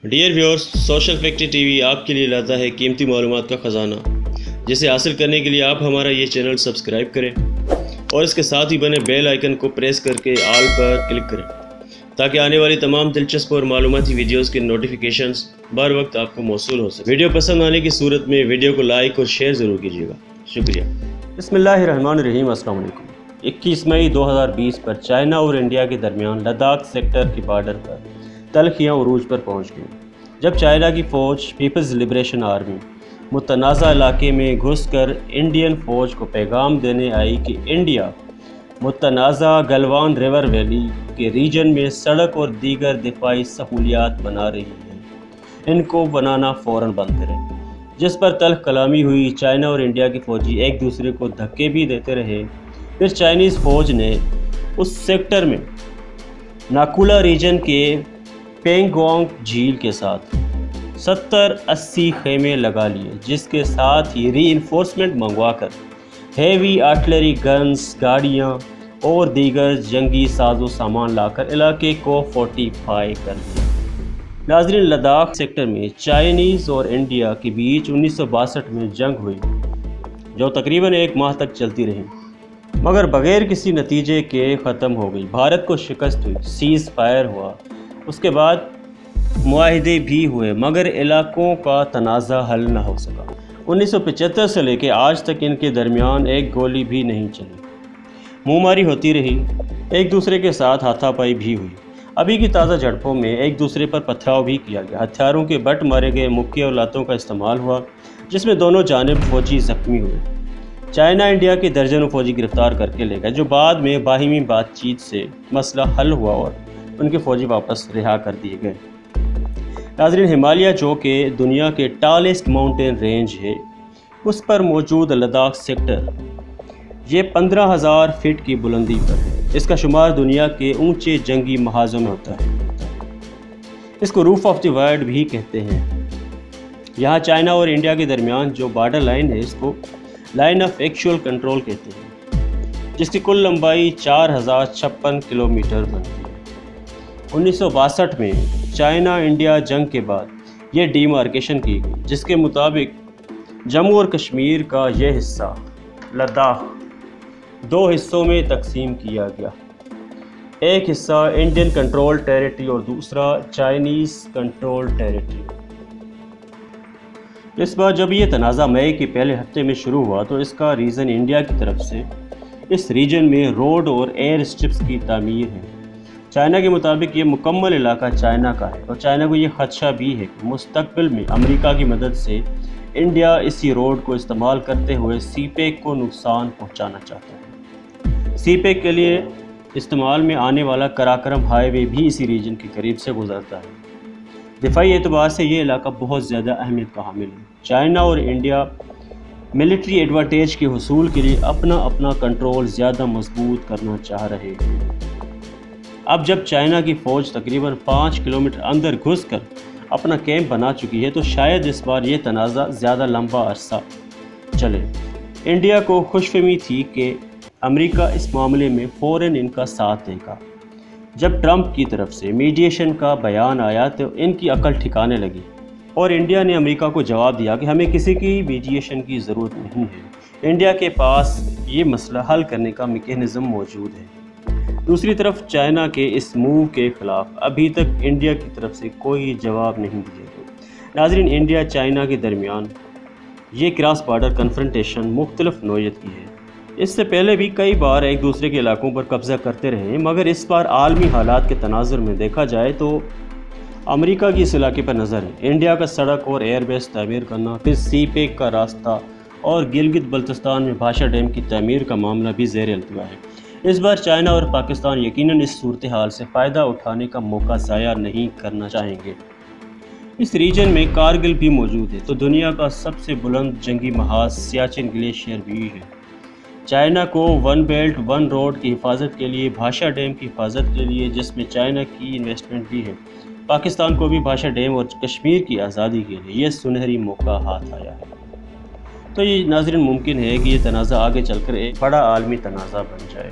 Dear viewers, social factory T V آپ کے لیے لاتا ہے قیمتی معلومات کا خزانہ، جسے حاصل کرنے کے لیے آپ ہمارا یہ چینل سبسکرائب کریں اور اس کے ساتھ ہی بنے بیل آئیکن کو پریس کر کے آل پر کلک کریں تاکہ آنے والی تمام دلچسپ اور معلوماتی ویڈیوز کے نوٹیفیکیشنز بر وقت آپ کو موصول ہو سکے۔ ویڈیو پسند آنے کی صورت میں ویڈیو کو لائک اور شیئر ضرور کیجیے گا۔ شکریہ۔ بسم اللہ الرحمن الرحیم۔ السلام علیکم۔ 21 مئی 2020 پر چائنا اور انڈیا کے درمیان لداخ سیکٹر کی بارڈر پر تلخیاں عروج پر پہنچ گئیں، جب چائنا کی فوج پیپلز لبریشن آرمی متنازع علاقے میں گھس کر انڈین فوج کو پیغام دینے آئی کہ انڈیا متنازع گلوان ریور ویلی کے ریجن میں سڑک اور دیگر دفاعی سہولیات بنا رہی ہے، ان کو بنانا فوراً بند کریں، جس پر تلخ کلامی ہوئی۔ چائنا اور انڈیا کے فوجی ایک دوسرے کو دھکے بھی دیتے رہے۔ پھر چائنیز فوج نے اس سیکٹر میں ناکولا ریجن کے پینگونگ جھیل کے ساتھ 70-80 خیمے لگا لیے، جس کے ساتھ ہی ری انفورسمنٹ منگوا کر ہیوی آرٹلری گنز، گاڑیاں اور دیگر جنگی ساز و سامان لا کر علاقے کو فورٹیفائی کر دیا۔ ناظرین، لداخ سیکٹر میں چائنیز اور انڈیا کے بیچ 1962 میں جنگ ہوئی، جو تقریباً 1 ماہ تک چلتی رہی، مگر بغیر کسی نتیجے کے ختم ہو گئی۔ بھارت کو شکست ہوئی، سیز فائر ہوا، اس کے بعد معاہدے بھی ہوئے، مگر علاقوں کا تنازع حل نہ ہو سکا۔ 1975 سے لے کے آج تک ان کے درمیان ایک گولی بھی نہیں چلی، منہ ماری ہوتی رہی، ایک دوسرے کے ساتھ ہاتھا پائی بھی ہوئی۔ ابھی کی تازہ جھڑپوں میں ایک دوسرے پر پتھراؤ بھی کیا گیا، ہتھیاروں کے بٹ مارے گئے، مکے اور لاتوں کا استعمال ہوا، جس میں دونوں جانب فوجی زخمی ہوئے۔ چائنا انڈیا کے درجنوں فوجی گرفتار کر کے لے گئے، جو بعد میں باہمی بات چیت سے مسئلہ حل ہوا اور ان کے فوجی واپس رہا کر دیے گئے۔ ناظرین، ہمالیہ جو کہ دنیا کے ٹالسٹ ماؤنٹین رینج ہے، اس پر موجود لداخ سیکٹر یہ 15,000 فٹ کی بلندی پر ہے۔ اس کا شمار دنیا کے اونچے جنگی محاذوں میں ہوتا ہے۔ اس کو روف آف دی ورلڈ بھی کہتے ہیں۔ یہاں چائنا اور انڈیا کے درمیان جو بارڈر لائن ہے، اس کو لائن آف ایکچوئل کنٹرول کہتے ہیں، جس کی کل لمبائی 4056 کلومیٹر بنتی ہے۔ 1962 میں چائنا انڈیا جنگ کے بعد یہ ڈیمارکیشن کی گئی، جس کے مطابق جموں اور کشمیر کا یہ حصہ لداخ 2 حصوں میں تقسیم کیا گیا، ایک حصہ انڈین کنٹرول ٹیریٹری اور دوسرا چائنیز کنٹرول ٹیریٹری۔ اس بار جب یہ تنازع مئی کے پہلے ہفتے میں شروع ہوا تو اس کا ریزن انڈیا کی طرف سے اس ریجن میں روڈ اور ایئر اسٹرپس کی تعمیر ہے۔ چائنا کے مطابق یہ مکمل علاقہ چائنا کا ہے، اور چائنا کو یہ خدشہ بھی ہے کہ مستقبل میں امریکہ کی مدد سے انڈیا اسی روڈ کو استعمال کرتے ہوئے سی پیک کو نقصان پہنچانا چاہتا ہے۔ سی پیک کے لیے استعمال میں آنے والا کراکرم ہائی وے بھی اسی ریجن کے قریب سے گزرتا ہے۔ دفاعی اعتبار سے یہ علاقہ بہت زیادہ اہمیت کا حامل ہے۔ چائنا اور انڈیا ملٹری ایڈوانٹیج کے حصول کے لیے اپنا کنٹرول زیادہ مضبوط کرنا چاہ رہے ہیں۔ اب جب چائنا کی فوج تقریباً 5 کلومیٹر اندر گھس کر اپنا کیمپ بنا چکی ہے تو شاید اس بار یہ تنازع زیادہ لمبا عرصہ چلے۔ انڈیا کو خوش فہمی تھی کہ امریکہ اس معاملے میں فوراً ان کا ساتھ دے گا۔ جب ٹرمپ کی طرف سے میڈیشن کا بیان آیا تو ان کی عقل ٹھکانے لگی، اور انڈیا نے امریکہ کو جواب دیا کہ ہمیں کسی کی میڈیشن کی ضرورت نہیں ہے، انڈیا کے پاس یہ مسئلہ حل کرنے کا میکینزم موجود ہے۔ دوسری طرف چائنا کے اس موو کے خلاف ابھی تک انڈیا کی طرف سے کوئی جواب نہیں دیا گیا۔ ناظرین، انڈیا چائنا کے درمیان یہ کراس بارڈر کنفرنٹیشن مختلف نوعیت کی ہے۔ اس سے پہلے بھی کئی بار ایک دوسرے کے علاقوں پر قبضہ کرتے رہے، مگر اس بار عالمی حالات کے تناظر میں دیکھا جائے تو امریکہ کی اس علاقے پر نظر ہے۔ انڈیا کا سڑک اور ایئر بیس تعمیر کرنا، پھر سی پیک کا راستہ اور گلگت بلتستان میں بھاشا ڈیم کی تعمیر کا معاملہ بھی زیر التوا ہے۔ اس بار چائنا اور پاکستان یقیناً اس صورتحال سے فائدہ اٹھانے کا موقع ضائع نہیں کرنا چاہیں گے۔ اس ریجن میں کارگل بھی موجود ہے، تو دنیا کا سب سے بلند جنگی محاذ سیاچن گلیشیئر بھی ہے۔ چائنا کو ون بیلٹ ون روڈ کی حفاظت کے لیے، بھاشا ڈیم کی حفاظت کے لیے، جس میں چائنا کی انویسٹمنٹ بھی ہے، پاکستان کو بھی بھاشا ڈیم اور کشمیر کی آزادی کے لیے یہ سنہری موقع ہاتھ آیا ہے۔ تو یہ ناظرین ممکن ہے کہ یہ تنازع آگے چل کر ایک بڑا عالمی تنازع بن جائے۔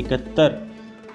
71